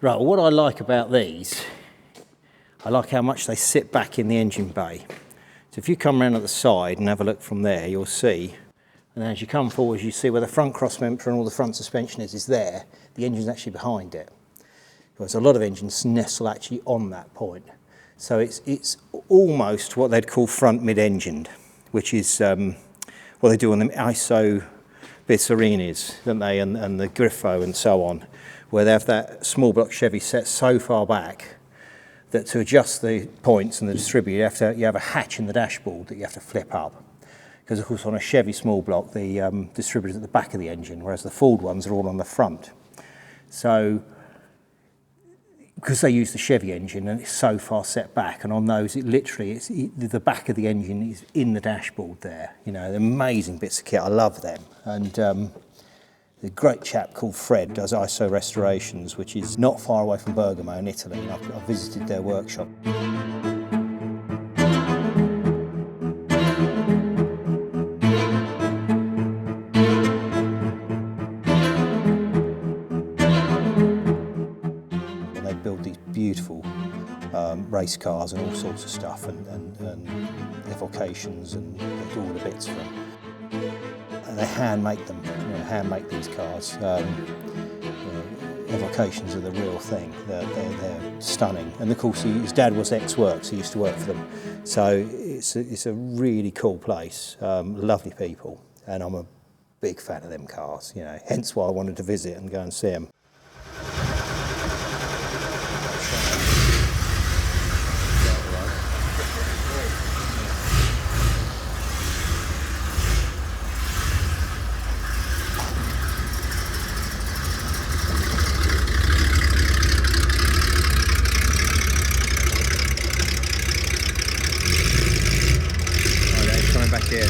Right, well, what I like about these, I like how much they sit back in the engine bay. So if you come around at the side and have a look from there, you'll see, and as you come forward, you see where the front cross member and all the front suspension is there. The engine's actually behind it. Because a lot of engines nestle actually on that point. So it's almost what they'd call front mid-engined, which is what they do on the ISO Bizzarini, don't they, and the Griffo and so on, where they have that small block Chevy set so far back that to adjust the points and the distributor, you have a hatch in the dashboard that you have to flip up. Because of course on a Chevy small block, the distributor's at the back of the engine, whereas the Ford ones are all on the front. So, because they use the Chevy engine and it's so far set back, and on those the back of the engine is in the dashboard there. You know, they're amazing bits of kit. I love them. And the great chap called Fred does ISO restorations, which is not far away from Bergamo in Italy. And I've visited their workshop. Beautiful race cars and all sorts of stuff, and evocations, and they do all the bits for them. And they hand make them, hand make these cars. Evocations are the real thing. They're stunning. And of course, his dad was ex-Works. He used to work for them. So it's a really cool place. Lovely people, and I'm a big fan of them cars. Hence why I wanted to visit and go and see them. Back here.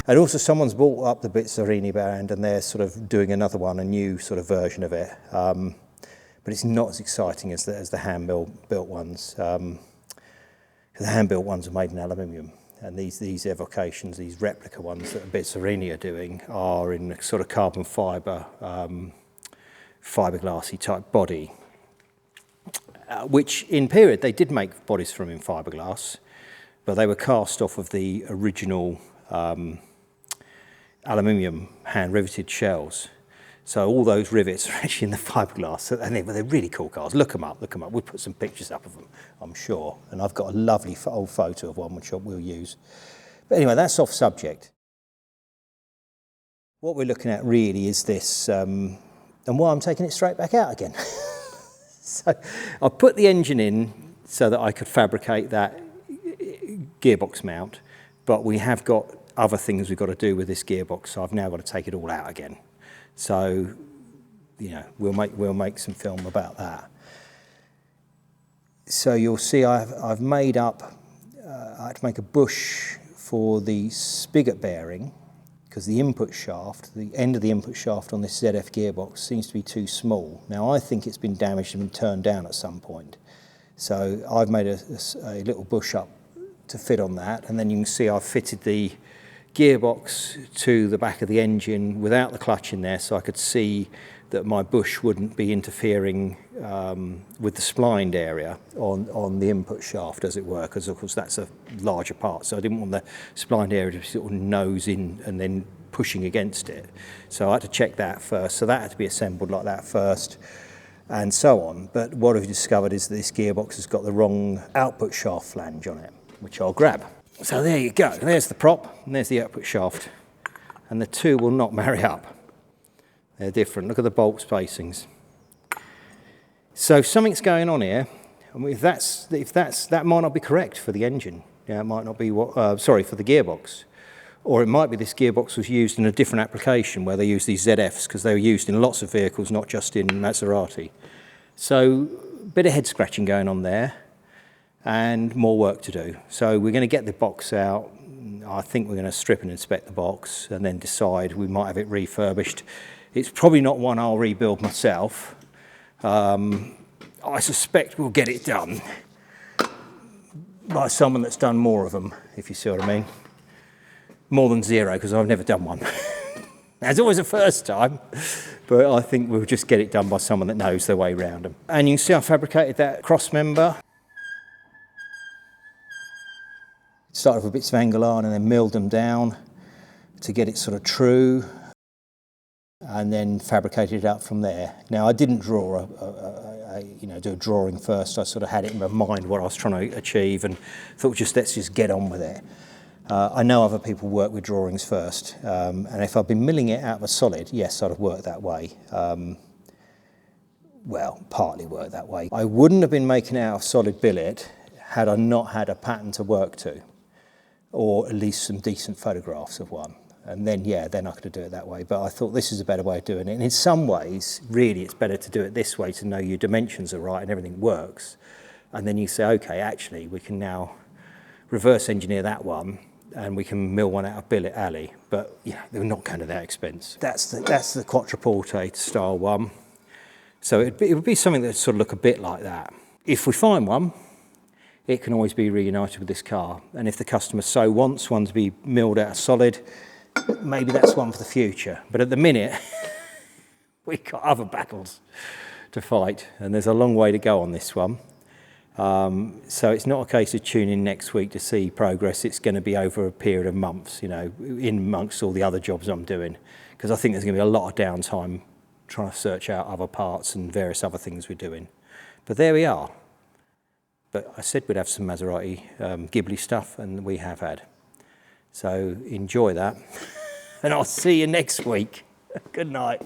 And also someone's bought up the Bizzarini brand and they're sort of doing another one, a new sort of version of it. But it's not as exciting as the hand-built ones. The hand-built ones are made in aluminium. And these evocations, these replica ones that Bizzarini are doing are in a sort of carbon fibre, fiberglassy type body. Which in period they did make bodies from in fiberglass, but they were cast off of the original aluminium hand riveted shells. So all those rivets are actually in the fiberglass, and they're really cool cars. Look them up. We'll put some pictures up of them, I'm sure. And I've got a lovely old photo of one which we'll use. But anyway, that's off subject. What we're looking at really is this, and why I'm taking it straight back out again. So I put the engine in so that I could fabricate that gearbox mount, but we have got other things we've got to do with this gearbox, so I've now got to take it all out again. So, we'll make some film about that. So you'll see I've made up, I had to make a bush for the spigot bearing, because the input shaft, the end of the input shaft on this ZF gearbox seems to be too small. Now I think it's been damaged and been turned down at some point. So I've made a little bush up to fit on that, and then you can see I've fitted the gearbox to the back of the engine without the clutch in there, so I could see that my bush wouldn't be interfering with the splined area on the input shaft, as it were, because of course that's a larger part. So I didn't want the splined area to sort of nose in and then pushing against it. So I had to check that first. So that had to be assembled like that first, and so on. But what I've discovered is that this gearbox has got the wrong output shaft flange on it, which I'll grab. So there you go, there's the prop, and there's the output shaft. And the two will not marry up. They're different, look at the bolt spacings. So something's going on here, and if that might not be correct for the engine. Yeah, it might not be for the gearbox. Or it might be this gearbox was used in a different application where they use these ZFs, because they were used in lots of vehicles, not just in Maserati. So a bit of head scratching going on there. and more work to do. So we're going to get the box out. I think we're going to strip and inspect the box and then decide. We might have it refurbished. It's probably not one I'll rebuild myself. I suspect we'll get it done by someone that's done more of them, if you see what I mean. More than zero, because I've never done one. There's always a first time, but I think we'll just get it done by someone that knows their way around them. And you can see I fabricated that cross member. Started with bits of angle iron and then milled them down to get it sort of true, and then fabricated it up from there. Now I didn't draw do a drawing first. I sort of had it in my mind what I was trying to achieve and thought let's just get on with it. I know other people work with drawings first, and if I'd been milling it out of a solid, yes, I'd have worked that way. Well, partly worked that way. I wouldn't have been making it out of solid billet had I not had a pattern to work to, or at least some decent photographs of one. And then, then I could do it that way. But I thought this is a better way of doing it. And in some ways, really, it's better to do it this way to know your dimensions are right and everything works. And then you say, okay, actually, we can now reverse engineer that one and we can mill one out of billet alley. But they're not going to that expense. That's the quattroporte style one. So it would be something that would sort of look a bit like that. If we find one, it can always be reunited with this car. And if the customer so wants one to be milled out of solid, maybe that's one for the future. But at the minute, we've got other battles to fight, and there's a long way to go on this one. So it's not a case of tuning in next week to see progress. It's going to be over a period of months, in amongst all the other jobs I'm doing, because I think there's going to be a lot of downtime trying to search out other parts and various other things we're doing. But there we are. But I said we'd have some Maserati Ghibli stuff, and we have had. So enjoy that, and I'll see you next week. Good night.